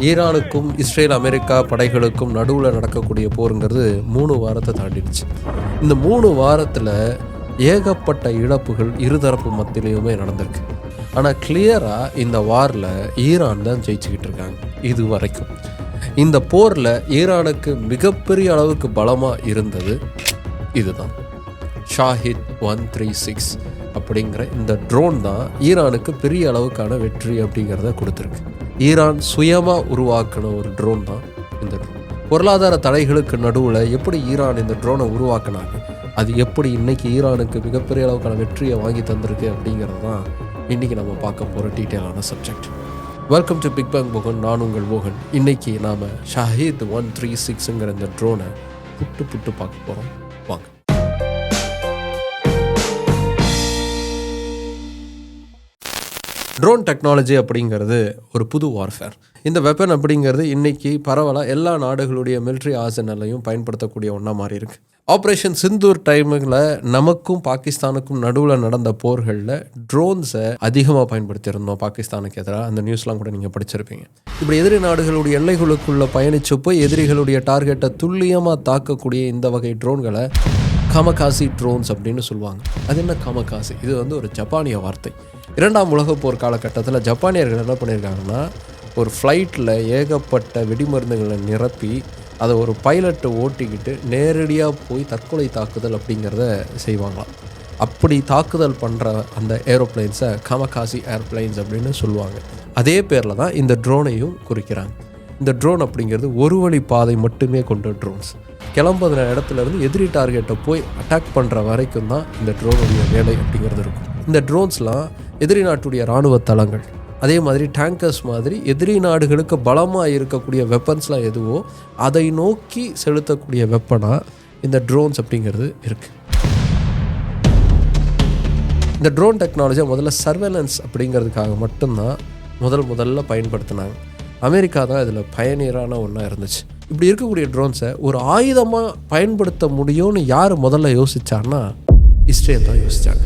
ஈரானுக்கும் Israel America படைகளுக்கும் நடுவில் நடக்கக்கூடிய போருங்கிறது 3 வாரத்தை தாண்டிடுச்சு. இந்த 3 வாரத்தில் ஏகப்பட்ட இழப்புகள் இருதரப்பு மத்தியிலையுமே நடந்திருக்கு. ஆனால் கிளியராக இந்த வாரில் ஈரான் தான் ஜெயிச்சுக்கிட்டு இருக்காங்க. இது வரைக்கும் இந்த போரில் ஈரானுக்கு மிகப்பெரிய அளவுக்கு பலமாக இருந்தது இதுதான். ஷாஹித் 136 அப்படிங்கிற இந்த ட்ரோன் தான் ஈரானுக்கு பெரிய அளவுக்கான வெற்றி அப்படிங்கிறத கொடுத்துருக்கு. ஈரான் சுயமாக உருவாக்கின ஒரு ட்ரோன் தான் இந்த ட்ரோன். பொருளாதார தடைகளுக்கு நடுவில் எப்படி ஈரான் இந்த ட்ரோனை உருவாக்குனாங்க, அது எப்படி இன்றைக்கி ஈரானுக்கு மிகப்பெரிய அளவுக்கான வெற்றியை வாங்கி தந்திருக்கு அப்படிங்கிறது தான் இன்றைக்கி நம்ம பார்க்க போகிற டீட்டெயிலான subject. Welcome to Big Bang மோகன். நான் உங்கள் மோகன். இன்றைக்கி நாம் ஷாஹித் 136ங்கிற இந்த ட்ரோனை புட்டு பார்க்க போகிறோம். வாங்க. ட்ரோன் டெக்னாலஜி அப்படிங்கிறது ஒரு புது வார்ஃபேர். இந்த வெப்பன் அப்படிங்கிறது இன்றைக்கி பரவலாக எல்லா நாடுகளுடைய மிலிட்ரி ஆர்சனலையும் பயன்படுத்தக்கூடிய ஒன்றா மாறி இருக்கு. ஆப்ரேஷன் சிந்தூர் டைமில் நமக்கும் பாகிஸ்தானுக்கும் நடுவில் நடந்த போர்களில் ட்ரோன்ஸை அதிகமாக பயன்படுத்தியிருந்தோம் பாகிஸ்தானுக்கு எதிராக. அந்த நியூஸ்லாம் கூட நீங்கள் படிச்சிருப்பீங்க. இப்படி எதிரி நாடுகளுடைய எல்லைகளுக்குள்ளே பயணிச்சு போய் எதிரிகளுடைய டார்கெட்டை துல்லியமாக தாக்கக்கூடிய இந்த வகை ட்ரோன்களை காமகாசி ட்ரோன்ஸ் அப்படின்னு சொல்லுவாங்க. அது என்ன காமகாசி? இது ஒரு ஜப்பானிய வார்த்தை. 2ஆம் உலகப் போர் காலகட்டத்தில் ஜப்பானியர்கள் என்ன பண்ணியிருக்காங்கன்னா, ஒரு ஃப்ளைட்டில் ஏகப்பட்ட வெடிமருந்துகளை நிரப்பி அதை ஒரு பைலட்டை ஓட்டிக்கிட்டு நேரடியாக போய் தற்கொலை தாக்குதல் அப்படிங்கிறத செய்வாங்களாம். அப்படி தாக்குதல் பண்ணுற அந்த ஏரோப்ளைன்ஸை காமகாசி ஏர்ப்ளைன்ஸ் அப்படின்னு சொல்லுவாங்க. அதே பேரில் தான் இந்த ட்ரோனையும் குறிக்கிறாங்க. இந்த ட்ரோன் அப்படிங்கிறது ஒரு வழி பாதை மட்டுமே கொண்ட ட்ரோன்ஸ். கிளம்புற இடத்துலேருந்து எதிரி டார்கெட்டை போய் அட்டாக் பண்ணுற வரைக்கும் தான் இந்த ட்ரோனுடைய வேலை அப்படிங்கிறது இருக்கும். இந்த ட்ரோன்ஸ்லாம் எதிரி நாட்டுடைய இராணுவ தளங்கள், அதே மாதிரி டேங்கர்ஸ் மாதிரி எதிரி நாடுகளுக்கு பலமாக இருக்கக்கூடிய வெப்பன்ஸ்லாம் எதுவோ அதை நோக்கி செலுத்தக்கூடிய வெப்பனாக இந்த ட்ரோன்ஸ் அப்படிங்கிறது இருக்குது. இந்த ட்ரோன் டெக்னாலஜியை முதல்ல சர்வேலன்ஸ் அப்படிங்கிறதுக்காக மட்டும்தான் முதல்ல பயன்படுத்தினாங்க. அமெரிக்கா தான் இதில் பயனியரான ஒன்றா இருந்துச்சு. இப்படி இருக்கக்கூடிய ட்ரோன்ஸை ஒரு ஆயுதமாக பயன்படுத்த முடியும்னு யார் முதல்ல யோசிச்சார்னா இஸ்ரேல் தான் யோசித்தாங்க.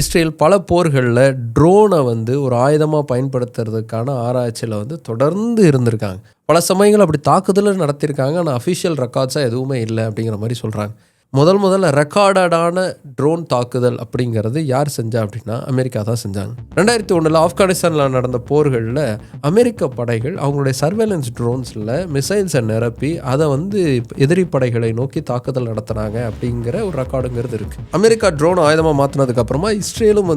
இஸ்ரேல் பல போர்களில் ட்ரோனை ஒரு ஆயுதமாக பயன்படுத்துறதுக்கான ஆராய்ச்சியில் தொடர்ந்து இருந்திருக்காங்க. பல சமயங்கள் அப்படி தாக்குதல் நடத்தியிருக்காங்க. ஆனால் அஃபிஷியல் ரெக்கார்ட்ஸாக எதுவுமே இல்லை அப்படிங்கிற மாதிரி சொல்கிறாங்க. முதல்ல ரெக்கார்டடான ட்ரோன் தாக்குதல் அப்படிங்கிறது யார் செஞ்சா அப்படின்னா அமெரிக்கா தான் செஞ்சாங்க. 2001 ஆப்கானிஸ்தானில் நடந்த போர்களில் அமெரிக்க படைகள் அவங்களுடைய சர்வேலன்ஸ் ட்ரோன்ஸில் மிசைல்ஸை நிரப்பி அதை எதிரி படைகளை நோக்கி தாக்குதல் நடத்தினாங்க அப்படிங்கிற ஒரு ரெக்கார்டுங்கிறது இருக்குது. அமெரிக்கா ட்ரோன் ஆயுதமாக மாற்றினதுக்கப்புறமா இஸ்ரேலும்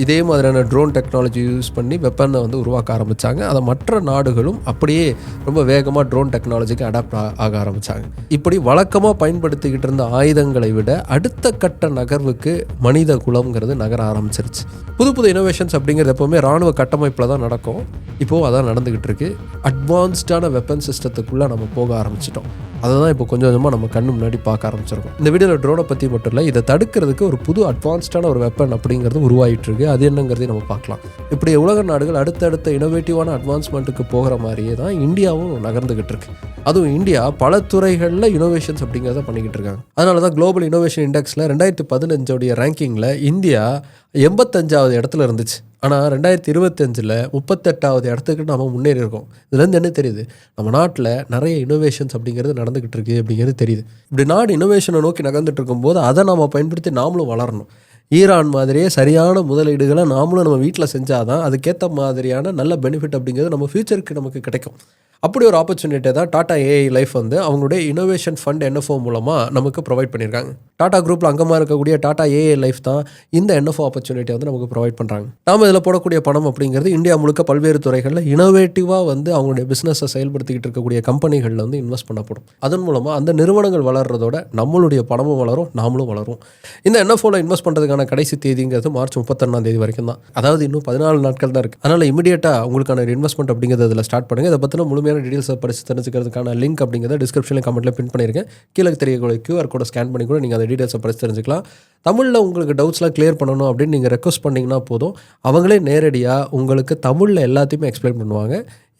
இதே மாதிரியான ட்ரோன் டெக்னாலஜி யூஸ் பண்ணி வெப்பனை உருவாக்க ஆரம்பித்தாங்க. அதை மற்ற நாடுகளும் அப்படியே ரொம்ப வேகமாக ட்ரோன் டெக்னாலஜிக்கு அடாப்ட் ஆக ஆரம்பித்தாங்க. இப்படி வழக்கமாக பயன்படுத்திக்கிட்டு இருந்த ஆயுதங்களை விட அடுத்த கட்ட நகர்வுக்கு மனித குலம்ங்கிறது நகர ஆரம்பிச்சிருச்சு. புது இனோவேஷன்ஸ் அப்படிங்கிறது எப்பவுமே ராணுவ கட்டமைப்பில் தான் நடக்கும். இப்போது அதான் நடந்துகிட்டு இருக்கு. அட்வான்ஸ்டான வெப்பன் சிஸ்டத்துக்குள்ளே நம்ம போக ஆரம்பிச்சிட்டோம். அதை தான் இப்போ கொஞ்சம் கொஞ்சமாக நம்ம கண்ணு முன்னாடி பார்க்க ஆரம்பிச்சிருக்கோம். இந்த வீடியோவில் ட்ரோனை பற்றி மட்டும் இல்லை, இதை தடுக்கிறதுக்கு ஒரு புது அட்வான்ஸ்டான ஒரு வெப்பன் அப்படிங்கிறது உருவாகிட்டு இருக்கு. அது என்னங்கிறதையும் நம்ம பார்க்கலாம். இப்படி உலக நாடுகள் அடுத்தடுத்த இனோவேட்டிவான அட்வான்ஸ்மெண்ட்டுக்கு போகிற மாதிரியே தான் இந்தியாவும் நகர்ந்துகிட்டு இருக்கு. அதுவும் இந்தியா பல துறைகளில் இனோவேஷன்ஸ் அப்படிங்கிறத பண்ணிக்கிட்டு இருக்காங்க. அதனால தான் குளோபல் இனோவேஷன் இண்டெக்ஸில் 2015 ரேங்கிங்கில் இந்தியா 85வது இடத்துல இருந்துச்சு. ஆனால் 2025 38வது இடத்துக்கு நம்ம முன்னேறி இருக்கோம். இதுலேருந்து என்ன தெரியுது? நம்ம நாட்டில் நிறைய இனோவேஷன்ஸ் அப்படிங்கிறது நடந்துக்கிட்டு இருக்குது அப்படிங்கிறது தெரியுது. இப்படி நாடு இனோவேஷனை நோக்கி நகர்ந்துட்டு இருக்கும்போது அதை நம்ம பயன்படுத்தி நாமளும் வளரணும். ஈரான் மாதிரியே சரியான முதலீடுகளை நாமளும் நம்ம வீட்டில் செஞ்சால் தான் அதுக்கேற்ற மாதிரியான நல்ல பெனிஃபிட் அப்படிங்கிறது நம்ம ஃப்யூச்சருக்கு நமக்கு கிடைக்கும். அப்படி ஒரு ஆப்பர்ச்சுனிட்டி தான் டாடா ஏஐ லைஃப் அவங்களுடைய இனோவேஷன் ஃபண்ட் என்எஃப்ஓ மூலமாக நமக்கு ப்ரொவைட் பண்ணியிருக்காங்க. டாடா குரூப்பில் அங்கமாக இருக்கக்கூடிய டாடா ஏஐ லைஃப் தான் இந்த என்எஃப்ஓ ஆப்பர்ச்சுனிட்டியை நமக்கு ப்ரொவைட் பண்ணுறாங்க. நாம் இதில் போடக்கூடிய பணம் அப்படிங்கிறது இந்தியா முழுக்க பல்வேறு துறைகளில் இனோவேட்டிவாக அவங்களுடைய பிஸ்னஸை செயல்படுத்திக்கிட்டு இருக்கக்கூடிய கம்பெனிகளில் இன்வெஸ்ட் பண்ணப்படும். அதன் மூலமாக அந்த நிறுவனங்கள் வளர்றதோட நம்மளுடைய பணமும் வளரும், நாமளும் வளரும். இந்த என்எஃப்ஓவில் இன்வெஸ்ட் பண்ணுறதுக்கான கடைசி தேதிங்கிறது மார்ச் 31 வரைக்கும் தான். அதாவது இன்னும் 14 நாட்கள் தான் இருக்குது. அதனால் இமீடியட்டாக உங்களுக்கான இன்வெஸ்ட்மெண்ட் அப்படிங்கிறது அதில் ஸ்டார்ட் பண்ணுங்கள். இதை பற்றின முழுமையான டீடைல்ஸை படித்து தெரிஞ்சுக்கிறதுக்கான லிங்க் அப்படிங்கிறத டிஸ்கிரிப்ஷனில் கமெண்ட்டில் பின் பண்ணியிருக்கேன். கீழே தெரியக்கூடிய QR கோடை ஸ்கேன் பண்ணி கூட நீங்கள் அந்த டீடைல்ஸை படித்து தெரிஞ்சுக்கலாம். தமிழில் உங்களுக்கு டவுட்ஸ்லாம் கிளியர் பண்ணணும் அப்படின்னு நீங்கள் ரெக்வஸ்ட் பண்ணிங்கன்னா போதும், அவங்களே நேரடியாக உங்களுக்கு தமிழில் எல்லாத்தையுமே எக்ஸ்பிளைன் பண்ணுவாங்க.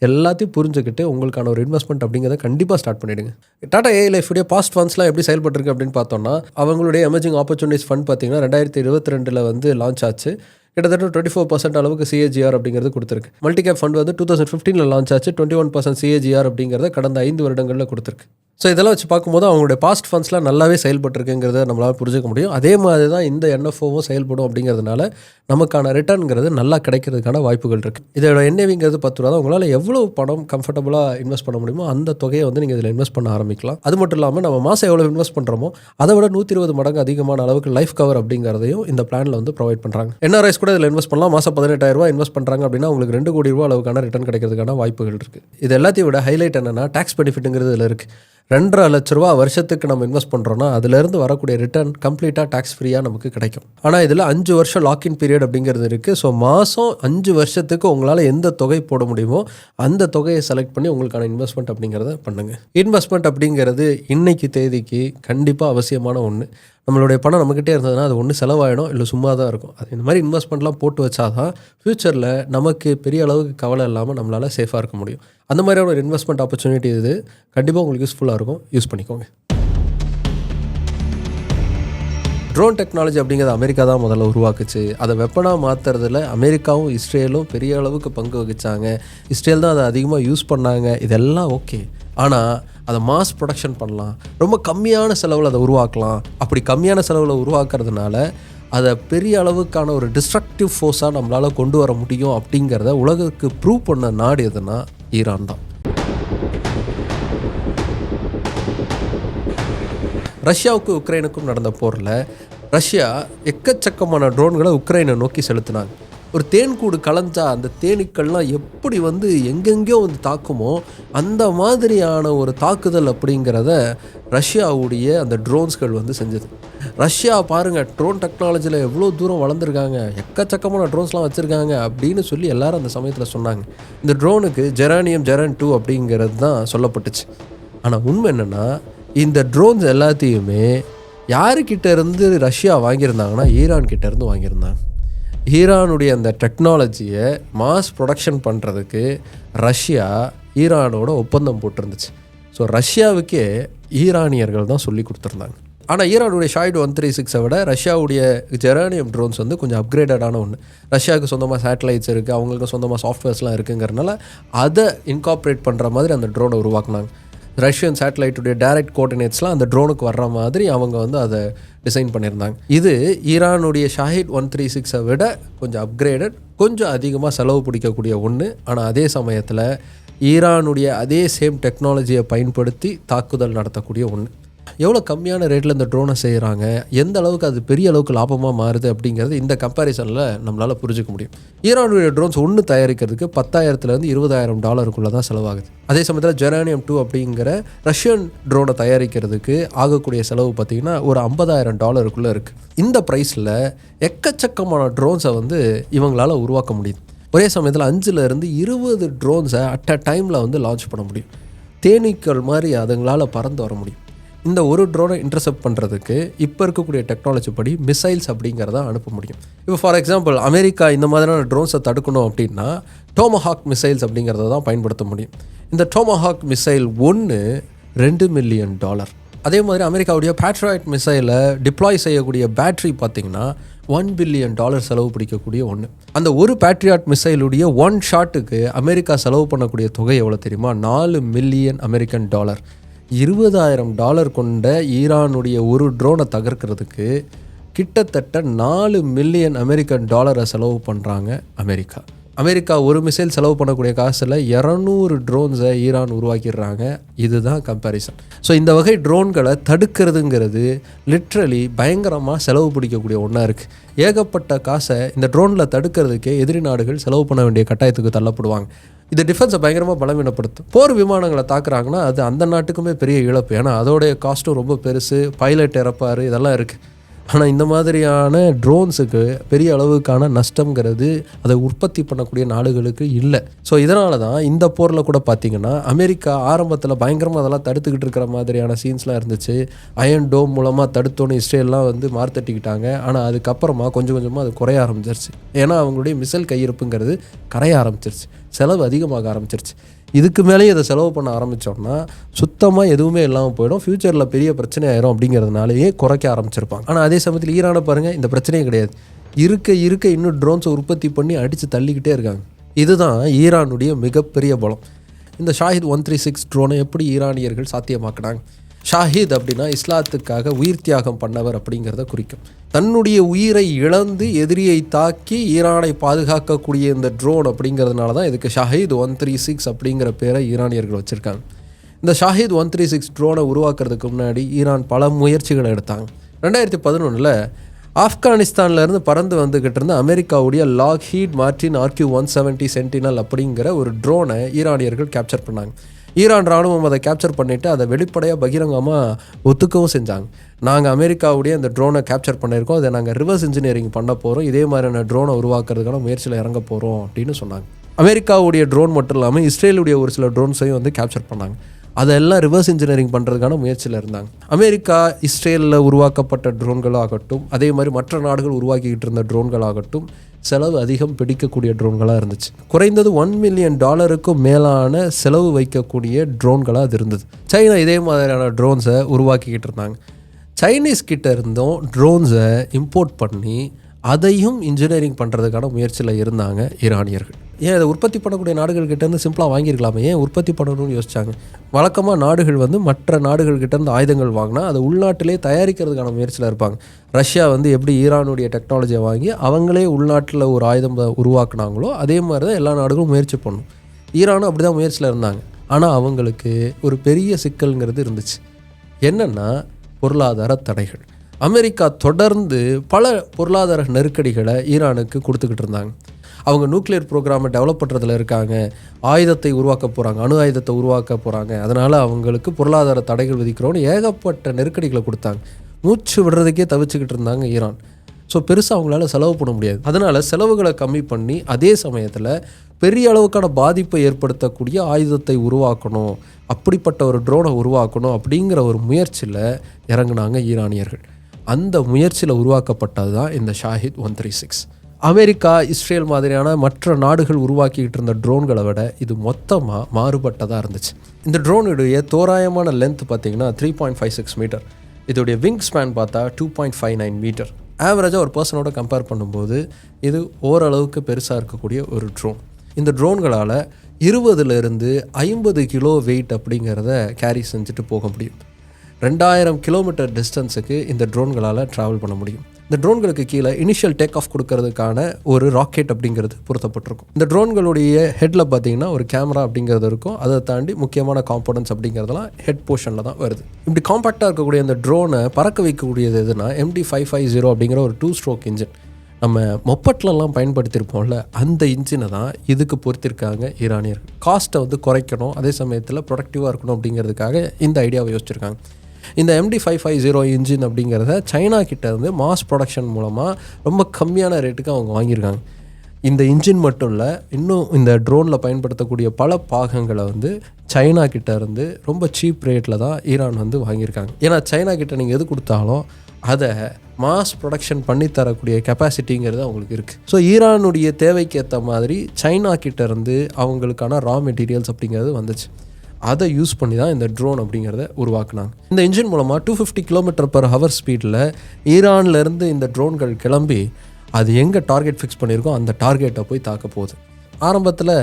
எல்லாத்தையும் புரிஞ்சுக்கிட்டு உங்களுக்கான ஒரு இன்வெஸ்ட்மெண்ட் அப்படிங்கிறத கண்டிப்பாக ஸ்டார்ட் பண்ணிவிடுங்க. டாடா ஏஐ லைஃபுடைய பாஸ்ட் ஃபண்ட்ஸ்லாம் எப்படி செயல்பட்டுருக்கு அப்படின்னு பார்த்தோம்னா, அவங்களுடைய எமர்ஜிங் ஆப்பர்ச்சுனிட்டிஸ் ஃபண்ட் பார்த்தீங்கன்னா 2022 லான்ச் ஆச்சு. கிட்டத்தட்ட 24% அளவுக்கு சிஏஜிஆர் அப்படிங்கிறது கொடுத்துருக்கு. மல்டி கேப் ஃபண்ட் வந்து 2015 லான்ச் ஆச்சு. 21% சிஏஜிஆர் அப்படிங்கிறத கடந்த 5 வருடங்களில் கொடுத்துருக்கு. ஸோ இதெல்லாம் வச்சு பார்க்கும்போது அவங்களுடைய பாஸ்ட் ஃபண்ட்ஸ்லாம் நல்லாவே செயல்பட்டுருக்குங்கிறத நம்மளால் புரிஞ்சுக்க முடியும். அதே மாதிரி தான் இந்த என்எஃப்ஓவும் செயல்படும் அப்படிங்கிறதுனால நமக்கான ரிட்டர்னுங்கிறது நல்லா கிடைக்கிறதுக்கான வாய்ப்புகள் இருக்குது. இதோட என்ஏவிங்கிறது 10 ரூபா தான். உங்களால் எவ்வளோ பணம் கம்ஃபர்டபுளாக இன்வெஸ்ட் பண்ண முடியுமோ அந்த தொகையை வந்து நீங்கள் இதில் இன்வெஸ்ட் பண்ண ஆரம்பிக்கலாம். அது மட்டும் இல்லாமல் நம்ம மாதம் எவ்வளோ இன்வெஸ்ட் பண்ணுறோமோ அதை விட 120 மடங்கு அதிகமான அளவுக்கு லைஃப் கவர் அப்படிங்கிறதையும் இந்த பிளானில் வந்து ப்ரொவைட் பண்ணுறாங்க. என்ஆர்ஐஸ் கூட இதில் இன்வெஸ்ட் பண்ணலாம். மாதம் 18,000 ரூபா இன்வெஸ்ட் பண்ணுறாங்க அப்படின்னா உங்களுக்கு 2 கோடி ரூபா அளவுக்கான ரிட்டர்ன் கிடைக்கிறதுக்கான வாய்ப்புகள் இருக்குது. இது எல்லாத்தையும் விட ஹைலைட் என்னென்னா டாக்ஸ் பெனிஃபிட்டுங்கிறது இதில் இருக்குது. 2.5 லட்ச ரூபா வருஷத்துக்கு நம்ம இன்வெஸ்ட் பண்ணுறோன்னா அதுலேருந்து வரக்கூடிய ரிட்டர்ன் கம்ப்ளீட்டாக டாக்ஸ் ஃப்ரீயாக நமக்கு கிடைக்கும். ஆனால் இதில் 5 வருஷம் லாக்இன் பீரியட் அப்படிங்கிறது இருக்குது. ஸோ மாதம் 5 வருஷத்துக்கு உங்களால் எந்த தொகை போட முடியுமோ அந்த தொகையை செலக்ட் பண்ணி உங்களுக்கான இன்வெஸ்ட்மெண்ட் அப்படிங்கிறத பண்ணுங்கள். இன்வெஸ்ட்மெண்ட் அப்படிங்கிறது இன்னைக்கு தேதிக்கு கண்டிப்பாக அவசியமான ஒன்று. நம்மளுடைய பணம் நம்மக்கிட்டே இருந்ததுன்னா அது ஒன்று செலவாயிடும், இல்லை சும்மா தான் இருக்கும். அது இந்த மாதிரி இன்வெஸ்ட்மெண்ட்லாம் போட்டு வச்சாதான் ஃப்யூச்சரில் நமக்கு பெரிய அளவுக்கு கவலை இல்லாமல் நம்மளால் சேஃபாக இருக்க முடியும். அந்த மாதிரியான ஒரு இன்வெஸ்ட்மெண்ட் ஆப்பர்ச்சுனிட்டி இது கண்டிப்பாக உங்களுக்கு யூஸ்ஃபுல்லாக இருக்கும். யூஸ் பண்ணிக்கோங்க. ட்ரோன் டெக்னாலஜி அப்படிங்கிறது அமெரிக்கா தான் முதல்ல உருவாக்குச்சு. அதை வெப்பனாக மாற்றுறதுல அமெரிக்காவும் இஸ்ரேலும் பெரிய அளவுக்கு பங்கு வகிச்சாங்க. இஸ்ரேல் தான் அதை அதிகமாக யூஸ் பண்ணாங்க. இதெல்லாம் ஓகே. ஆனால் அதை மாஸ் ப்ரொடக்ஷன் பண்ணலாம், ரொம்ப கம்மியான செலவில் அதை உருவாக்கலாம். அப்படி கம்மியான செலவில் உருவாக்குறதுனால அதை பெரிய அளவுக்கான ஒரு டிஸ்ட்ரக்டிவ் ஃபோர்ஸாக நம்மளால் கொண்டு வர முடியும் அப்படிங்கிறத உலகுக்கு ப்ரூவ் பண்ண நாடு எதுனா ஈரான் தான். ரஷ்யாவுக்கு உக்ரைனுக்கும் நடந்த போரில் ரஷ்யா எக்கச்சக்கமான ட்ரோன்களை உக்ரைனை நோக்கி செலுத்தினாங்க. ஒரு தேன்கூடு கலைஞ்சா அந்த தேனீக்கள்லாம் எப்படி வந்து எங்கெங்கேயோ வந்து தாக்குமோ அந்த மாதிரியான ஒரு தாக்குதல் அப்படிங்கிறத ரஷ்யாவுடைய அந்த ட்ரோன்ஸ்கள் வந்து செஞ்சது. ரஷ்யா பாருங்கள் ட்ரோன் டெக்னாலஜியில் எவ்வளோ தூரம் வளர்ந்துருக்காங்க, எக்கச்சக்கமான ட்ரோன்ஸ்லாம் வச்சுருக்காங்க அப்படின்னு சொல்லி எல்லாரும் அந்த சமயத்தில் சொன்னாங்க. இந்த ட்ரோனுக்கு ஜெரானியம் ஜெரன் 2 அப்படிங்கிறது தான் சொல்லப்பட்டுச்சு. ஆனால் உண்மை என்னென்னா இந்த ட்ரோன்ஸ் எல்லாத்தையுமே யாருக்கிட்ட இருந்து ரஷ்யா வாங்கியிருந்தாங்கன்னா ஈரான் கிட்ட இருந்து வாங்கியிருந்தாங்க. ஈரானுடைய அந்த டெக்னாலஜியை மாஸ் ப்ரொடக்ஷன் பண்ணுறதுக்கு ரஷ்யா ஈரானோட ஒப்பந்தம் போட்டிருந்துச்சு. ஸோ ரஷ்யாவுக்கே ஈரானியர்கள் தான் சொல்லி கொடுத்துருந்தாங்க. ஆனால் ஈரானுடைய ஷாய்டு 136 விட ரஷ்யாவுடைய ஜெரானியம் ட்ரோன்ஸ் வந்து கொஞ்சம் அப்கிரேடடான ஒன்று. ரஷ்யாவுக்கு சொந்தமாக சேட்டலைட்ஸ் இருக்குது, அவங்களுக்கு சொந்தமாக சாஃப்ட்வேர்ஸ்லாம் இருக்குங்கிறனால அதை இன்கார்பரேட் பண்ணுற மாதிரி அந்த ட்ரோனை உருவாக்குனாங்க. ரஷ்யன் சேட்டலைட்டுடைய டைரக்ட் கோஆர்டினேட்ஸ்லாம் அந்த ட்ரோனுக்கு வர்ற மாதிரி அவங்க வந்து அதை டிசைன் பண்ணியிருந்தாங்க. இது ஈரானுடைய ஷாஹிட் 136 விட கொஞ்சம் அப்கிரேடட், கொஞ்சம் அதிகமாக செலவு பிடிக்கக்கூடிய ஒன்று. ஆனால் அதே சமயத்தில் ஈரானுடைய அதே சேம் டெக்னாலஜியை பயன்படுத்தி தாக்குதல் நடத்தக்கூடிய ஒன்று. எவ்வளோ கம்மியான ரேட்டில் இந்த ட்ரோனை செய்கிறாங்க, எந்த அளவுக்கு அது பெரிய அளவுக்கு லாபமாக மாறுது அப்படிங்கிறது இந்த கம்பேரிசனில் நம்மளால் புரிஞ்சிக்க முடியும். ஈரானுடைய ட்ரோன்ஸ் ஒன்று தயாரிக்கிறதுக்கு $10,000 $20,000 தான் செலவாகுது. அதே சமயத்தில் ஜெரானியம் 2 அப்படிங்கிற ரஷ்யன் ட்ரோனை தயாரிக்கிறதுக்கு ஆகக்கூடிய செலவு பார்த்திங்கன்னா ஒரு $50,000 இருக்குது. இந்த ப்ரைஸில் எக்கச்சக்கமான ட்ரோன்ஸை வந்து இவங்களால் உருவாக்க முடியுது. ஒரே சமயத்தில் 5-20 ட்ரோன்ஸை அட் அ டைமில் வந்து லான்ச் பண்ண முடியும். தேனீக்கள் மாதிரி அதுங்களால் பறந்து வர முடியும். இந்த ஒரு ட்ரோனை இன்டர்செப்ட் பண்ணுறதுக்கு இப்போ இருக்கக்கூடிய டெக்னாலஜி படி மிசைல்ஸ் அப்படிங்கிறத அனுப்ப முடியும். இப்போ ஃபார் எக்ஸாம்பிள் அமெரிக்கா இந்த மாதிரியான ட்ரோன்ஸை தடுக்கணும் அப்படின்னா டோமஹாக் மிசைல்ஸ் அப்படிங்கிறத தான் பயன்படுத்த முடியும். இந்த டோமஹாக் மிசைல் ஒன்று $2 மில்லியன். அதே மாதிரி அமெரிக்காவுடைய பேட்ரியாட் மிசைலை டிப்ளாய் செய்யக்கூடிய பேட்ரி பார்த்திங்கன்னா $1 பில்லியன் செலவு பிடிக்கக்கூடிய ஒன்று. அந்த ஒரு பேட்ரியாட் மிசைலுடைய 1 ஷாட்டுக்கு அமெரிக்கா செலவு பண்ணக்கூடிய தொகை எவ்வளோ தெரியுமா? $4 மில்லியன். $20,000 கொண்ட ஈரானுடைய ஒரு ட்ரோனை தகர்க்கிறதுக்கு கிட்டத்தட்ட $4 மில்லியன் செலவு பண்ணுறாங்க அமெரிக்கா ஒரு மிசைல் செலவு பண்ணக்கூடிய காசில் 200 ட்ரோன்ஸை ஈரான் உருவாக்கிடுறாங்க. இதுதான் கம்பேரிசன். ஸோ இந்த வகை ட்ரோன்களை தடுக்கிறதுங்கிறது லிட்ரலி பயங்கரமாக செலவு பிடிக்கக்கூடிய ஒன்றா இருக்குது. ஏகப்பட்ட காசை இந்த ட்ரோனில் தடுக்கிறதுக்கே எதிரி நாடுகள் செலவு பண்ண வேண்டிய கட்டாயத்துக்கு தள்ளப்படுவாங்க. இது டிஃபென்ஸை பயங்கரமாக பலவீனப்படுத்தும். போர் விமானங்களை தாக்குறாங்கன்னா அது அந்த நாட்டுக்குமே பெரிய இழப்பு. ஏன்னா அதோடைய காஸ்ட்டும் ரொம்ப பெருசு, பைலட் இறப்பார், இதெல்லாம் இருக்குது. ஆனால் இந்த மாதிரியான ட்ரோன்ஸுக்கு பெரிய அளவுக்கான நஷ்டங்கிறது அதை உற்பத்தி பண்ணக்கூடிய நாடுகளுக்கு இல்லை. ஸோ இதனால தான் இந்த போரில் கூட பார்த்திங்கன்னா அமெரிக்கா ஆரம்பத்தில் பயங்கரமாக அதெல்லாம் தடுத்துக்கிட்டு இருக்கிற மாதிரியான சீன்ஸ்லாம் இருந்துச்சு. அயன் டோம் மூலமாக தடுத்தோன்னு இஸ்ரேல்லாம் வந்து மார்த்தட்டிக்கிட்டாங்க. ஆனால் அதுக்கப்புறமா கொஞ்சம் கொஞ்சமாக அது குறைய ஆரம்பிச்சிருச்சு. ஏன்னா அவங்களுடைய மிசைல் கையிருப்புங்கிறது கரைய ஆரம்பிச்சிருச்சு, செலவு அதிகமாக ஆரம்பிச்சிருச்சு. இதுக்கு மேலேயும் இதை செலவு பண்ண ஆரம்பித்தோம்னா சுத்தமாக எதுவுமே இல்லாமல் போயிடும், ஃப்யூச்சரில் பெரிய பிரச்சனை ஆயிரும் அப்படிங்கிறதுனாலேயே குறைக்க ஆரம்பிச்சிருப்பாங்க. ஆனால் அதே சமயத்தில் ஈரானை பாருங்கள், இந்த பிரச்சனையே கிடையாது. இருக்க இன்னும் ட்ரோன்ஸை உற்பத்தி பண்ணி அடித்து தள்ளிக்கிட்டே இருக்காங்க. இதுதான் ஈரானுடைய மிகப்பெரிய பலம். இந்த ஷாஹித் 136 ட்ரோனை எப்படி ஈரானியர்கள் சாத்தியமாக்குனாங்க? ஷாஹித் அப்படின்னா இஸ்லாத்துக்காக உயிர் தியாகம் பண்ணவர் அப்படிங்கிறத குறிக்கும். தன்னுடைய உயிரை இழந்து எதிரியை தாக்கி ஈரானை பாதுகாக்கக்கூடிய இந்த ட்ரோன் அப்படிங்கிறதுனால தான் இதுக்கு ஷாஹித் 136 அப்படிங்கிற பேரை ஈரானியர்கள் வச்சுருக்காங்க. இந்த ஷாஹித் 136 ட்ரோனை உருவாக்குறதுக்கு முன்னாடி ஈரான் பல முயற்சிகளை எடுத்தாங்க. 2011 ஆப்கானிஸ்தான்லேருந்து பறந்து வந்துக்கிட்டு இருந்த அமெரிக்காவுடைய லாக்ஹீட் மார்டின் RQ-170 சென்டினல் அப்படிங்கிற ஒரு ட்ரோனை ஈரானியர்கள் கேப்சர் பண்ணாங்க. ஈரான் ராணுவம் அதை கேப்சர் பண்ணிவிட்டு அதை வெளிப்படையாக பகிரங்கமாக ஒத்துக்கவும் செஞ்சாங்க. நாங்கள் அமெரிக்காவுடைய அந்த ட்ரோனை கேப்சர் பண்ணியிருக்கோம், அதை நாங்கள் ரிவர்ஸ் இன்ஜினியரிங் பண்ண போகிறோம், இதே மாதிரியான ட்ரோனை உருவாக்குறதுக்கான முயற்சியில் இறங்க போகிறோம் அப்படின்னு சொன்னாங்க. அமெரிக்காவுடைய ட்ரோன் மட்டும் இல்லாமல் இஸ்ரேலுடைய ஒரு சில ட்ரோன்ஸையும் வந்து கேப்சர் பண்ணாங்க. அதெல்லாம் ரிவர்ஸ் இன்ஜினியரிங் பண்ணுறதுக்கான முயற்சியில் இருந்தாங்க. அமெரிக்கா இஸ்ரேலில் உருவாக்கப்பட்ட ட்ரோன்களாகட்டும், அதே மாதிரி மற்ற நாடுகள் உருவாக்கிக்கிட்டு இருந்த ட்ரோன்களாகட்டும் செலவு அதிகம் பிடிக்கக்கூடிய ட்ரோன்களாக இருந்துச்சு. குறைந்தது $1 மில்லியன் மேலான செலவு வைக்கக்கூடிய ட்ரோன்களாக அது இருந்தது. சைனா இதே மாதிரியான ட்ரோன்ஸை உருவாக்கிக்கிட்டு இருந்தாங்க. சைனீஸ் கிட்ட இருந்தும் ட்ரோன்ஸை இம்போர்ட் பண்ணி அதையும் இன்ஜினியரிங் பண்ணுறதுக்கான முயற்சியில் இருந்தாங்க ஈரானியர்கள். ஏன் அதை உற்பத்தி பண்ணக்கூடிய நாடுகள்கிட்டேருந்து சிம்பிளாக வாங்கியிருக்கலாமே, ஏன் உற்பத்தி பண்ணணும்னு யோசிச்சாங்க. வழக்கமாக நாடுகள் வந்து மற்ற நாடுகள்கிட்டேருந்து ஆயுதங்கள் வாங்கினா அதை உள்நாட்டிலே தயாரிக்கிறதுக்கான முயற்சியில் இருப்பாங்க. ரஷ்யா வந்து எப்படி ஈரானுடைய டெக்னாலஜியை வாங்கி அவங்களே உள்நாட்டில் ஒரு ஆயுதம் உருவாக்குனாங்களோ அதே மாதிரி தான் எல்லா நாடுகளும் முயற்சி பண்ணணும். ஈரானும் அப்படி தான் முயற்சியில் இருந்தாங்க. ஆனால் அவங்களுக்கு ஒரு பெரிய சிக்கல்ங்கிறது இருந்துச்சு. என்னென்னா பொருளாதார தடைகள். அமெரிக்கா தொடர்ந்து பல பொருளாதார நெருக்கடிகளை ஈரானுக்கு கொடுத்துக்கிட்டு இருந்தாங்க. அவங்க நியூக்ளியர் ப்ரோக்ராமை டெவலப் பண்ணுறதுல இருக்காங்க, ஆயுதத்தை உருவாக்க போகிறாங்க, அணு ஆயுதத்தை உருவாக்க போகிறாங்க, அதனால் அவங்களுக்கு பொருளாதார தடைகள் விதிக்கிறோன்னு ஏகப்பட்ட நெருக்கடிகளை கொடுத்தாங்க. மூச்சு விடுறதுக்கே தவிச்சுக்கிட்டு இருந்தாங்க ஈரான். ஸோ பெருசாக அவங்களால செலவு பண்ண முடியாது. அதனால் செலவுகளை கம்மி பண்ணி அதே சமயத்தில் பெரிய அளவுக்கான பாதிப்பை ஏற்படுத்தக்கூடிய ஆயுதத்தை உருவாக்கணும், அப்படிப்பட்ட ஒரு ட்ரோனை உருவாக்கணும் அப்படிங்கிற ஒரு முயற்சியில் இறங்குனாங்க ஈரானியர்கள். அந்த முயற்சியில் உருவாக்கப்பட்டது தான் இந்த ஷாஹித் 136. அமெரிக்கா இஸ்ரேல் மாதிரியான மற்ற நாடுகள் உருவாக்கிக்கிட்டு இருந்த ட்ரோன்களை விட இது மொத்தமாக மாறுபட்டதாக இருந்துச்சு. இந்த ட்ரோனுடைய தோராயமான லென்த் பார்த்திங்கன்னா 3.56 மீட்டர். இதோடைய விங் ஸ்பேன் பார்த்தா 2.59 மீட்டர். ஆவரேஜாக ஒரு பர்சனோட கம்பேர் பண்ணும்போது இது ஓரளவுக்கு பெருசாக இருக்கக்கூடிய ஒரு ட்ரோன். இந்த ட்ரோன்களால் 20லேருந்து 50 கிலோ வெயிட் அப்படிங்கிறத கேரி செஞ்சுட்டு போக முடியும். 2000 கிலோமீட்டர் டிஸ்டன்ஸுக்கு இந்த ட்ரோன்களால் ட்ராவல் பண்ண முடியும். இந்த ட்ரோன்களுக்கு கீழே இனிஷியல் டேக் ஆஃப் கொடுக்கறதுக்கான ஒரு ராக்கெட் அப்படிங்கிறது பொருத்தப்பட்டிருக்கும். இந்த ட்ரோன்களுடைய ஹெட்டில் பார்த்தீங்கன்னா ஒரு கேமரா அப்படிங்கிறது இருக்கும். அதை தாண்டி முக்கியமான காம்போனன்ட்ஸ் அப்படிங்கிறதெல்லாம் ஹெட் போர்ஷனில் தான் வருது. இப்படி காம்பேக்டாக இருக்கக்கூடிய இந்த ட்ரோனை பறக்க வைக்கக்கூடியது எதுனா MD-550 அப்படிங்கிற ஒரு 2 ஸ்ட்ரோக் இன்ஜின். நம்ம மொப்பட்லலாம் பயன்படுத்தியிருப்போம்ல, அந்த இன்ஜினை தான் இதுக்கு பொறுத்திருக்காங்க ஈரானியர்கள். காஸ்ட்டை வந்து குறைக்கணும், அதே சமயத்தில் ப்ரொடக்டிவாக இருக்கணும் அப்படிங்கிறதுக்காக இந்த ஐடியாவை யோசிச்சிருக்காங்க. இந்த MD-550 இன்ஜின் அப்படிங்கிறத சைனா கிட்ட இருந்து மாஸ் ப்ரொடக்ஷன் மூலமாக ரொம்ப கம்மியான ரேட்டுக்கு அவங்க வாங்கியிருக்காங்க. இந்த இன்ஜின் மட்டும் இல்லை, இன்னும் இந்த ட்ரோனில் பயன்படுத்தக்கூடிய பல பாகங்களை வந்து சைனா கிட்ட இருந்து ரொம்ப சீப் ரேட்டில் தான் ஈரான் வந்து வாங்கியிருக்காங்க. ஏன்னா சைனா கிட்ட நீங்கள் எது கொடுத்தாலும் அதை மாஸ் ப்ரொடக்ஷன் பண்ணி தரக்கூடிய கெப்பாசிட்டிங்கிறது அவங்களுக்கு இருக்குது. ஸோ ஈரானுடைய தேவைக்கு ஏற்ற மாதிரி சைனா கிட்ட இருந்து அவங்களுக்கான ரா மெட்டீரியல்ஸ் அப்படிங்கிறது வந்துச்சு. அதை யூஸ் பண்ணி தான் இந்த ட்ரோன் அப்படிங்கிறத உருவாக்குனாங்க. இந்த இன்ஜின் மூலமாக 250 km/h ஸ்பீடில் ஈரான்லேருந்து இந்த ட்ரோன்கள் கிளம்பி அது எங்கே டார்கெட் ஃபிக்ஸ் பண்ணியிருக்கோ அந்த டார்கெட்டை போய் தாக்க போகுது. ஆரம்பத்தில்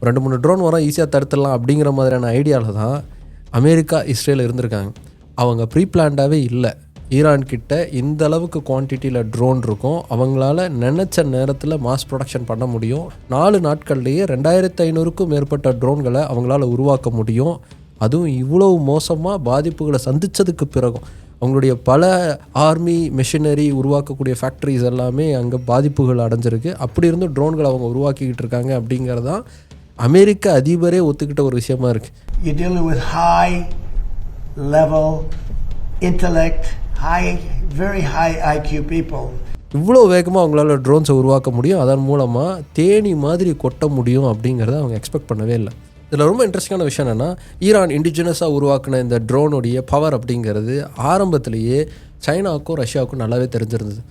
2-3 ட்ரோன் வரும், ஈஸியாக தடுத்துடலாம் அப்படிங்கிற மாதிரியான ஐடியாவில் தான் அமெரிக்கா இஸ்ரேல் இருந்திருக்காங்க. அவங்க ப்ரீ பிளான்டாகவே இல்லை. ஈரான் கிட்ட இந்த அளவுக்கு குவான்டிட்டியில் ட்ரோன் இருக்கும், அவங்களால நினச்ச நேரத்தில் மாஸ் ப்ரொடக்ஷன் பண்ண முடியும். 4 நாட்கள்லேயே 2500க்கும் மேற்பட்ட ட்ரோன்களை அவங்களால உருவாக்க முடியும். அதுவும் இவ்வளோ மோசமாக பாதிப்புகளை சந்தித்ததுக்கு பிறகும் அவங்களுடைய பல ஆர்மி மெஷினரி உருவாக்கக்கூடிய ஃபேக்ட்ரிஸ் எல்லாமே அங்கே பாதிப்புகள் அடைஞ்சிருக்கு. அப்படி இருந்து ட்ரோன்களை அவங்க உருவாக்கிக்கிட்டு இருக்காங்க அப்படிங்கிறதான் அமெரிக்க அதிபரே ஒத்துக்கிட்ட ஒரு விஷயமா இருக்குது. Very high IQ people. இவ்வளோ வேகமாக அவங்களால ட்ரோன்ஸை உருவாக்க முடியும், அதன் மூலமாக தேனி மாதிரி கொட்ட முடியும் அப்படிங்கிறத அவங்க எக்ஸ்பெக்ட் பண்ணவே இல்லை. இதில் ரொம்ப இன்ட்ரெஸ்டிங்கான விஷயம் என்னென்னா, ஈரான் இண்டிஜினஸாக உருவாக்கின இந்த ட்ரோனுடைய பவர் அப்படிங்கிறது ஆரம்பத்திலேயே சைனாவுக்கும் ரஷ்யாவுக்கும் நல்லாவே தெரிஞ்சிருந்தது.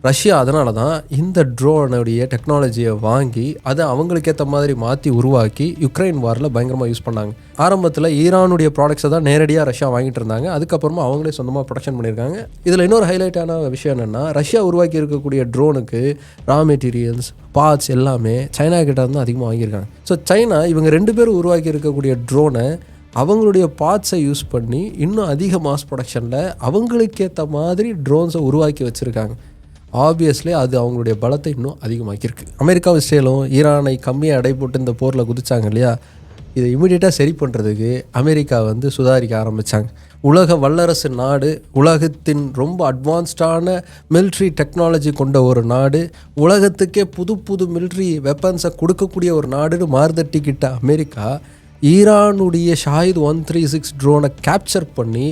ரஷ்யா அதனால தான் இந்த ட்ரோனுடைய டெக்னாலஜியை வாங்கி அதை அவங்களுக்கு ஏற்ற மாதிரி மாற்றி உருவாக்கி யுக்ரைன் வாரில் பயங்கரமாக யூஸ் பண்ணாங்க. ஆரம்பத்தில் ஈரானுடைய ப்ராடக்ட்ஸை தான் நேரடியாக ரஷ்யா வாங்கிட்டு இருந்தாங்க. அதுக்கப்புறமா அவங்களே சொந்தமாக ப்ரொடக்ஷன் பண்ணியிருக்காங்க. இதில் இன்னொரு ஹைலைட்டான விஷயம் என்னென்னா, ரஷ்யா உருவாக்கி இருக்கக்கூடிய ட்ரோனுக்கு ரா மெட்டீரியல்ஸ், பார்ட்ஸ் எல்லாமே சைனா கிட்ட இருந்து அதிகமாக வாங்கியிருக்காங்க. ஸோ சைனா இவங்க 2 பேரும் உருவாக்கி இருக்கக்கூடிய ட்ரோனை அவங்களுடைய பார்ட்ஸை யூஸ் பண்ணி இன்னும் அதிக மாஸ் ப்ரொடக்ஷனில் அவங்களுக்கேற்ற மாதிரி ட்ரோன்ஸை உருவாக்கி வச்சுருக்காங்க. ஆப்வியஸ்லி அது அவங்களுடைய பலத்தை இன்னும் அதிகமாக்கியிருக்கு. அமெரிக்காவும் இஸ்ரேலும் ஈரானை கம்மியாக எடை போட்டு இந்த போரில் குதிச்சாங்க இல்லையா, இதை இமீடியட்டாக சரி பண்ணுறதுக்கு அமெரிக்கா சுதாரிக்க ஆரம்பித்தாங்க. உலக வல்லரசு நாடு, உலகத்தின் ரொம்ப அட்வான்ஸ்டான மிலிட்ரி டெக்னாலஜி கொண்ட ஒரு நாடு, உலகத்துக்கே புது புது மிலிட்ரி வெப்பன்ஸை கொடுக்கக்கூடிய ஒரு நாடுன்னு மாறுதட்டிக்கிட்ட அமெரிக்கா ஈரானுடைய ஷாஹித் 136 ட்ரோனை கேப்சர் பண்ணி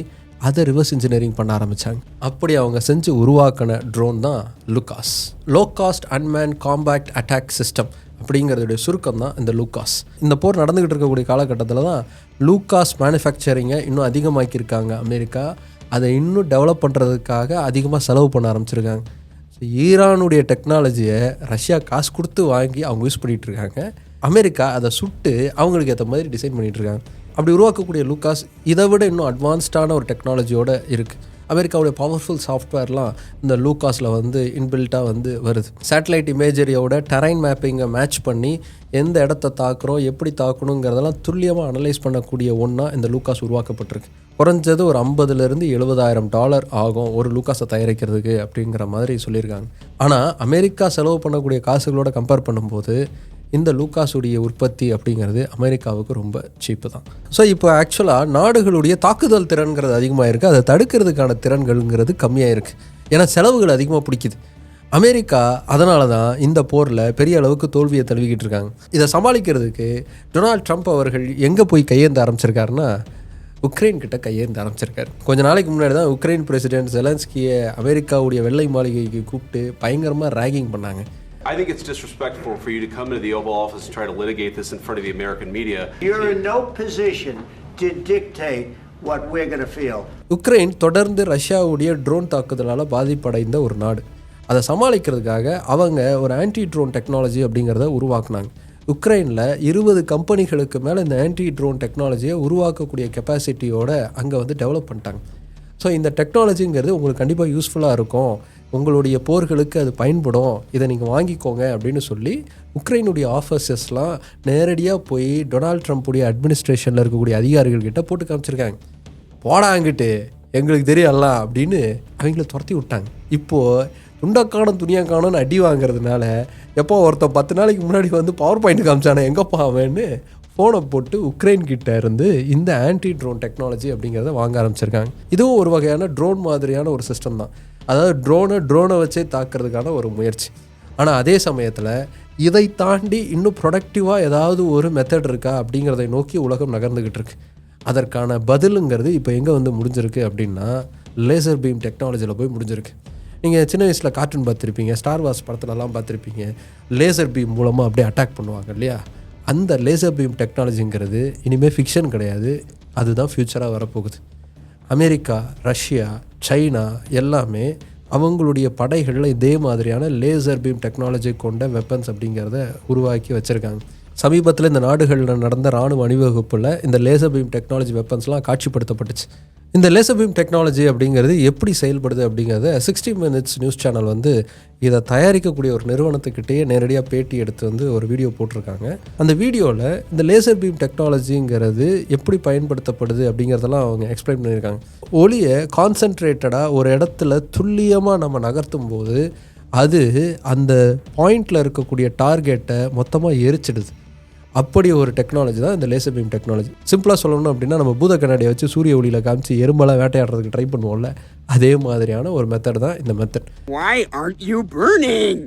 அதை ரிவர்ஸ் இன்ஜினியரிங் பண்ண ஆரம்பித்தாங்க. அப்படி அவங்க செஞ்சு உருவாக்கின ட்ரோன் தான் LUCAS. Low cost unmanned compact attack system அப்படிங்கிறதுடைய சுருக்கம் தான் இந்த லூகாஸ். இந்த போர் நடந்துக்கிட்டு இருக்கக்கூடிய காலகட்டத்தில் தான் லூகாஸ் மேனுஃபேக்சரிங்கை இன்னும் அதிகமாக்கியிருக்காங்க அமெரிக்கா. அதை இன்னும் டெவலப் பண்ணுறதுக்காக அதிகமாக செலவு பண்ண ஆரம்பிச்சிருக்காங்க. ஈரானுடைய டெக்னாலஜியை ரஷ்யா காசு கொடுத்து வாங்கி அவங்க யூஸ் பண்ணிகிட்டு இருக்காங்க. அமெரிக்கா அதை சுட்டு அவங்களுக்கு ஏற்ற மாதிரி டிசைன் பண்ணிகிட்ருக்காங்க. அப்படி உருவாக்கக்கூடிய லூகாஸ் இதை விட இன்னும் அட்வான்ஸ்டான ஒரு டெக்னாலஜியோடு இருக்குது. அமெரிக்காவுடைய பவர்ஃபுல் சாஃப்ட்வேர்லாம் இந்த லூகாஸில் இன்பில்ட்டாக வருது. சேட்டலைட் இமேஜரியோட டெரைன் மேப்பிங்கை மேட்ச் பண்ணி எந்த இடத்த தாக்குறோம், எப்படி தாக்கணுங்கிறதெல்லாம் துல்லியமாக அனலைஸ் பண்ணக்கூடிய ஒன்றா இந்த லூகாஸ் உருவாக்கப்பட்டிருக்கு. குறைஞ்சது ஒரு $50,000-$70,000 ஆகும் ஒரு லூகாஸை தயாரிக்கிறதுக்கு அப்படிங்கிற மாதிரி சொல்லியிருக்காங்க. ஆனால் அமெரிக்கா செலவு பண்ணக்கூடிய காசுகளோட கம்பேர் பண்ணும்போது இந்த லூகாஸுடைய உற்பத்தி அப்படிங்கிறது அமெரிக்காவுக்கு ரொம்ப சீப்பு தான். ஸோ இப்போ ஆக்சுவலாக நாடுகளுடைய தாக்குதல் திறன்கிறது அதிகமாக இருக்குது, அதை தடுக்கிறதுக்கான திறன்கள்ங்கிறது கம்மியாக இருக்குது. ஏன்னா செலவுகள் அதிகமாக பிடிக்குது. அமெரிக்கா அதனால தான் இந்த போரில் பெரிய அளவுக்கு தோல்வியை தழுவிக்கிட்டு இருக்காங்க. இதை சமாளிக்கிறதுக்கு டொனால்ட் ட்ரம்ப் அவர்கள் எங்கே போய் கையேந்த ஆரம்பிச்சிருக்காருன்னா, உக்ரைன் கிட்ட கையேந்த ஆரம்பிச்சிருக்காரு. கொஞ்ச நாளைக்கு முன்னாடி தான் உக்ரைன் பிரசிடென்ட் ஜெலன்ஸ்கியை அமெரிக்காவுடைய வெள்ளை மாளிகைக்கு கூப்பிட்டு பயங்கரமாக ரேகிங் பண்ணாங்க. I think it's disrespectful for you to come into the Oval Office and try to litigate this in front of the American media. You're in no position to dictate what we're going to feel. Ukraine தொடர்ந்து ரஷ்யாவுடைய drone தாக்குதலால் பாதிப்படைந்த ஒரு நாடு. அதை சமாளிக்கிறதுக்காக அவங்க ஒரு anti drone technology அப்படிங்கிறத உருவாக்குனாங்க. உக்ரைனில் 20 கம்பெனிகளுக்கு மேலே இந்த ஆன்டி ட்ரோன் டெக்னாலஜியை உருவாக்கக்கூடிய கெப்பாசிட்டியோட அங்கே டெவலப் பண்ணிட்டாங்க. ஸோ இந்த டெக்னாலஜிங்கிறது உங்களுக்கு கண்டிப்பாக யூஸ்ஃபுல்லாக இருக்கும், உங்களுடைய போர்களுக்கு அது பயன்படும், இதை நீங்கள் வாங்கிக்கோங்க அப்படின்னு சொல்லி உக்ரைனுடைய ஆஃபீஸர்ஸ்லாம் நேரடியாக போய் டொனால்ட் ட்ரம்ப்புடைய அட்மினிஸ்ட்ரேஷனில் இருக்கக்கூடிய அதிகாரிகள்கிட்ட போட்டு காமிச்சிருக்காங்க. போடாங்கிட்டு எங்களுக்கு தெரியல அப்படின்னு அவங்கள துரத்தி விட்டாங்க. இப்போது துண்டக்கானம் துணியாக்கானோன்னு அடி வாங்கிறதுனால எப்போ ஒருத்தன் 10 நாளைக்கு முன்னாடி பவர் பாயிண்ட் காமிச்சானே எங்கப்பா அவன்னு ஃபோனை போட்டு உக்ரைன் கிட்ட இருந்து இந்த ஆன்டி ட்ரோன் டெக்னாலஜி அப்படிங்கிறத வாங்க ஆரம்பிச்சிருக்காங்க. இதுவும் ஒரு வகையான ட்ரோன் மாதிரியான ஒரு சிஸ்டம் தான். அதாவது ட்ரோனை வச்சே தாக்குறதுக்கான ஒரு முயற்சி. ஆனால் அதே சமயத்தில் இதை தாண்டி இன்னும் ப்ரொடக்டிவாக ஏதாவது ஒரு மெத்தட் இருக்கா அப்படிங்கிறதை நோக்கி உலகம் நகர்ந்துக்கிட்டு இருக்கு. அதற்கான பதிலுங்கிறது இப்போ எங்கே முடிஞ்சிருக்கு அப்படின்னா, லேசர் பீம் டெக்னாலஜியில் போய் முடிஞ்சிருக்கு. நீங்கள் சின்ன வயசில் கார்ட்டூன் பார்த்துருப்பீங்க, ஸ்டார் வார்ஸ் படத்துலலாம் பார்த்துருப்பீங்க, லேசர் பீம் மூலமாக அப்படியே அட்டாக் பண்ணுவாங்க இல்லையா. அந்த லேசர் பீம் டெக்னாலஜிங்கிறது இனிமேல் ஃபிக்ஷன் கிடையாது, அதுதான் ஃப்யூச்சராக வரப்போகுது. அமெரிக்கா, ரஷ்யா, சைனா எல்லாமே அவங்களுடைய படைகளில் இதே மாதிரியான லேசர் பீம் டெக்னாலஜி கொண்ட வெப்பன்ஸ் அப்படிங்கிறத உருவாக்கி வச்சுருக்காங்க. சமீபத்தில் இந்த நாடுகளில் நடந்த இராணுவ அணிவகுப்பில் இந்த லேசர் பீம் டெக்னாலஜி வெப்பன்ஸ்லாம் காட்சிப்படுத்தப்பட்டுச்சு. இந்த லேசர் பீம் டெக்னாலஜி அப்படிங்கிறது எப்படி செயல்படுது அப்படிங்கிறத 60 Minutes நியூஸ் சேனல் இதை தயாரிக்கக்கூடிய ஒரு நிறுவனத்துக்கிட்டேயே நேரடியாக பேட்டி எடுத்து ஒரு வீடியோ போட்டிருக்காங்க. அந்த வீடியோவில் இந்த லேசர் பீம் டெக்னாலஜிங்கிறது எப்படி பயன்படுத்தப்படுது அப்படிங்கிறதெல்லாம் அவங்க எக்ஸ்பிளைன் பண்ணியிருக்காங்க. ஒளியை கான்சன்ட்ரேட்டடாக ஒரு இடத்துல துல்லியமாக நம்ம நகர்த்தும் போது அது அந்த பாயிண்டில் இருக்கக்கூடிய டார்கெட்டை மொத்தமாக எரிச்சிடுது. அப்படி ஒரு டெக்னாலஜி தான் இந்த லேசர் பீம் டெக்னாலஜி. சிம்பிளாக சொல்லணும் அப்படின்னா, நம்ம பூத கண்ணாடியை வச்சு சூரிய ஒளியில் காமிச்சு எறும்பெல்லாம் வேட்டையாடுறதுக்கு ட்ரை பண்ணுவோம்ல, அதே மாதிரியான ஒரு மெத்தட் தான் இந்த method. Why aren't you burning?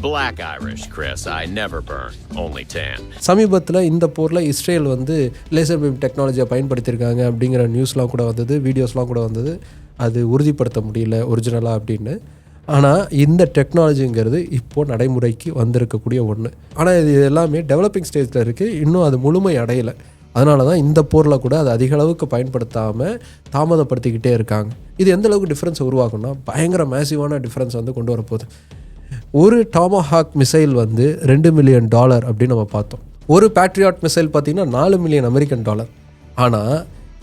Black Irish, Chris. I never burn, only tan. சமீபத்தில் இந்த போரில் இஸ்ரேல் லேசர் பீம் டெக்னாலஜியை பயன்படுத்தியிருக்காங்க அப்படிங்கிற நியூஸ்லாம் கூட வந்தது, வீடியோஸ்லாம் கூட வந்தது. அது உறுதிப்படுத்த முடியல ஒரிஜினலாக அப்படின்னு. ஆனால் இந்த டெக்னாலஜிங்கிறது இப்போது நடைமுறைக்கு வந்திருக்கக்கூடிய ஒன்று. ஆனால் இது எல்லாமே டெவலப்பிங் ஸ்டேஜில் இருக்குது, இன்னும் அது முழுமை அடையலை. அதனால தான் இந்த போரில் கூட அதை அதிக அளவுக்கு பயன்படுத்தாமல் தாமதப்படுத்திக்கிட்டே இருக்காங்க. இது எந்த அளவுக்கு டிஃப்ரென்ஸ் உருவாக்கும்னா பயங்கர மேசிவான டிஃப்ரென்ஸ் வந்து கொண்டு வரப்போகுது. ஒரு டாமஹாக் மிசைல் வந்து $2 மில்லியன் அப்படின்னு நம்ம பார்த்தோம். ஒரு பேட்ரியாட் மிசைல் பார்த்திங்கன்னா $4 மில்லியன் அமெரிக்கன். ஆனால்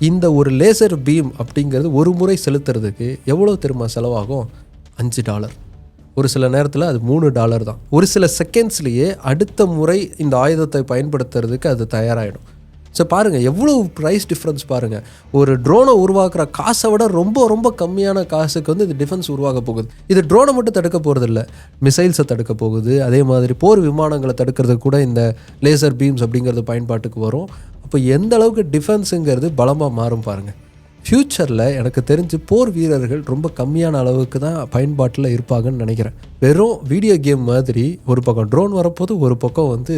இந்த ஒரு லேசர் பீம் அப்படிங்கிறது ஒரு முறை செலுத்துறதுக்கு எவ்வளோ தெரியுமா செலவாகும்? $5. ஒரு சில நேரத்தில் அது $3 தான். ஒரு சில செகண்ட்ஸ்லேயே அடுத்த முறை இந்த ஆயுதத்தை பயன்படுத்துறதுக்கு அது தயாராகிடும். ஸோ பாருங்கள் எவ்வளோ ப்ரைஸ் டிஃப்ரென்ஸ் பாருங்கள். ஒரு ட்ரோனை உருவாக்குற காசை விட ரொம்ப ரொம்ப கம்மியான காசுக்கு வந்து இது டிஃபென்ஸ் உருவாக்க போகுது. இது ட்ரோனை மட்டும் தடுக்க போகிறதில்ல, மிசைல்ஸை தடுக்க போகுது. அதே மாதிரி போர் விமானங்களை தடுக்கிறதுக்கு கூட இந்த லேசர் பீம்ஸ் அப்படிங்கிறது பயன்பாட்டுக்கு வரும். அப்போ எந்த அளவுக்கு டிஃபென்ஸுங்கிறது பலமாக மாறும் பாருங்கள். ஃப்யூச்சரில் எனக்கு தெரிஞ்சு போர் வீரர்கள் ரொம்ப கம்மியான அளவுக்கு தான் பயன்பாட்டில் இருப்பாங்கன்னு நினைக்கிறேன். வெறும் வீடியோ கேம் மாதிரி ஒரு பக்கம் ட்ரோன் வரப்போது, ஒரு பக்கம் வந்து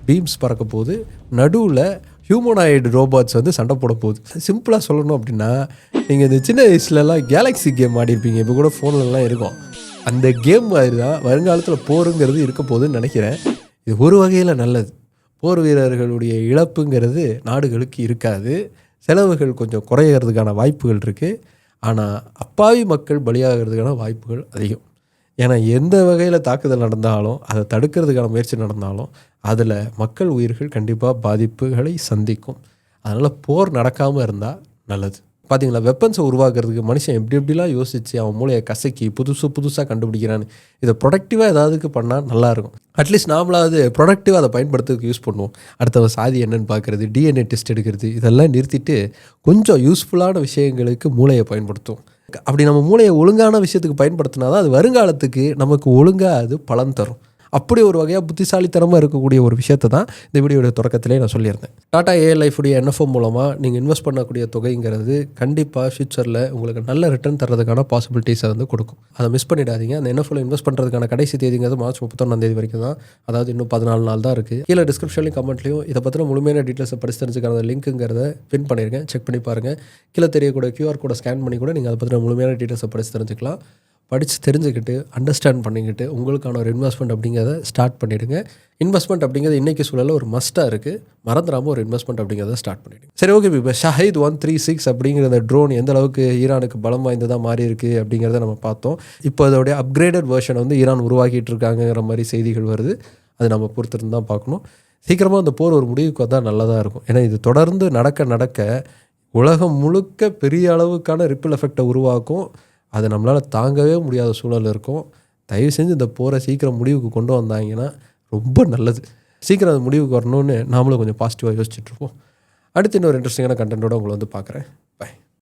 பீம்ஸ் பறக்க போகுது, நடுவில் ஹியூமனாய்டு ரோபோட்ஸ் வந்து சண்டை போட போகுது. சிம்பிளாக சொல்லணும் அப்படின்னா, நீங்கள் இந்த சின்ன வயசுலலாம் கேலக்ஸி கேம் ஆடிருப்பீங்க, இப்போ கூட ஃபோன்லலாம் இருக்கும். அந்த கேம் மாதிரி தான் வருங்காலத்தில் போருங்கிறது இருக்க போகுதுன்னு நினைக்கிறேன். இது ஒரு வகையில் நல்லது. போர் வீரர்களுடைய இழப்புங்கிறது நாடுகளுக்கு இருக்காது, செலவுகள் கொஞ்சம் குறையிறதுக்கான வாய்ப்புகள் இருக்குது. ஆனால் அப்பாவி மக்கள் பலியாகிறதுக்கான வாய்ப்புகள் அதிகம். ஏன்னா எந்த வகையில் தாக்குதல் நடந்தாலும், அதை தடுக்கிறதுக்கான முயற்சி நடந்தாலும் அதில் மக்கள் உயிர்கள் கண்டிப்பாக பாதிப்புகளை சந்திக்கும். அதனால் போர் நடக்காமல் இருந்தால் நல்லது. பார்த்தீங்களா, வெப்பன்ஸை உருவாக்குறதுக்கு மனுஷன் எப்படிலாம் யோசித்து அவன் மூளையை கசக்கி புதுசாக கண்டுபிடிக்கிறான்னு. இதை ப்ரொடக்டிவாக ஏதாவதுக்கு பண்ணால் நல்லாயிருக்கும். அட்லீஸ்ட் நாமளாவது ப்ரொடக்டிவாக அதை பயன்படுத்துறதுக்கு யூஸ் பண்ணுவோம். அடுத்தவன் சாதி என்னென்னு பார்க்குறது, டிஎன்ஏ டெஸ்ட் எடுக்கிறது, இதெல்லாம் நிறுத்திட்டு கொஞ்சம் யூஸ்ஃபுல்லான விஷயங்களுக்கு மூளையை பயன்படுத்துவோம். அப்படி நம்ம மூளையை ஒழுங்கான விஷயத்துக்கு பயன்படுத்தினா தான் அது வருங்காலத்துக்கு நமக்கு ஒழுங்காக அது பலன் தரும். அப்படி ஒரு வகையாக புத்திசாலித்தனமாக இருக்கக்கூடிய ஒரு விஷயத்தை தான் இந்த வீடியோட தொடக்கத்திலே நான் சொல்லியிருந்தேன். டாடா ஏஐ லைஃபுடைய என்எஃப்ஓ மூலமாக நீங்கள் இன்வெஸ்ட் பண்ணக்கூடிய தொகைங்கிறது கண்டிப்பாக ஃபியூச்சரில் உங்களுக்கு நல்ல ரிட்டர்ன் தரதுக்கான பாசிபிலிட்டிஸை வந்து கொடுக்கும். அதை மிஸ் பண்ணிடாதீங்க. அந்த என்எஃப்ஓவில் இன்வெஸ்ட் பண்ணுறதுக்கான கடைசி தேதிங்கிறது மார்ச் 31 வரைக்கும் தான். அதாவது இன்னும் 14 நாள் தான் இருக்குது. கீழே டிஸ்கிரிப்ஷன்லையும் கமெண்ட்லையும் இதை பற்றின முழுமையான டீட்டெயில்ஸை படித்து தெரிஞ்சுக்கிற லிங்க்குங்கிறத பின் பண்ணியிருக்கேன், செக் பண்ணி பாருங்கள். கீழே தெரியக்கூடிய QR கோடை ஸ்கேன் பண்ணி கூட நீங்கள் அதை பற்றின முழுமையான டீட்டெயில்ஸை படித்து தெரிஞ்சுக்கலாம். படித்து தெரிஞ்சுக்கிட்டு அண்டர்ஸ்டாண்ட் பண்ணிக்கிட்டு உங்களுக்கான ஒரு இன்வெஸ்ட்மெண்ட் அப்படிங்கிறத ஸ்டார்ட் பண்ணிவிடுங்க. இன்வெஸ்ட்மெண்ட் அப்படிங்கிறது இன்றைக்கி சூழலில் ஒரு மஸ்ட்டாக இருக்குது. மறந்துடாமல் ஒரு இன்வெஸ்ட்மெண்ட் அப்படிங்கிறத ஸ்டார்ட் பண்ணிவிடுங்க. சரி, ஓகே. இப்போ ஷஹீத் 136 அப்படிங்கிற அந்த ட்ரோன் எந்த அளவுக்கு ஈரானுக்கு பலம் வாய்ந்ததாக மாறி இருக்குது அப்படிங்கிறத நம்ம பார்த்தோம். இப்போ அதோடைய அப்கிரேடட் வெர்ஷன் வந்து ஈரான் உருவாக்கிட்டு இருக்காங்கிற மாதிரி செய்திகள் வருது. அது நம்ம பொறுத்திருந்து தான் பார்க்கணும். சீக்கிரமாக அந்த போர் ஒரு முடிவுக்கு வந்தால் நல்லதாக இருக்கும். ஏன்னா இது தொடர்ந்து நடக்க உலகம் முழுக்க பெரிய அளவுக்கான ரிப்பிள் எஃபெக்டை உருவாக்கும். அது நம்மளால் தாங்கவே முடியாத சூழல் இருக்கும். தயவு செஞ்சு இந்த போரை சீக்கிரம் முடிவுக்கு கொண்டு வந்தாங்கன்னா ரொம்ப நல்லது. சீக்கிரம் அது முடிவுக்கு வரணும்னு நாமளும் கொஞ்சம் பாசிட்டிவாக யோசிச்சுட்ருப்போம். அடுத்து இன்னொரு இன்ட்ரெஸ்டிங்கான கண்டென்ட்டோட உங்களை வந்து பார்க்குறேன்.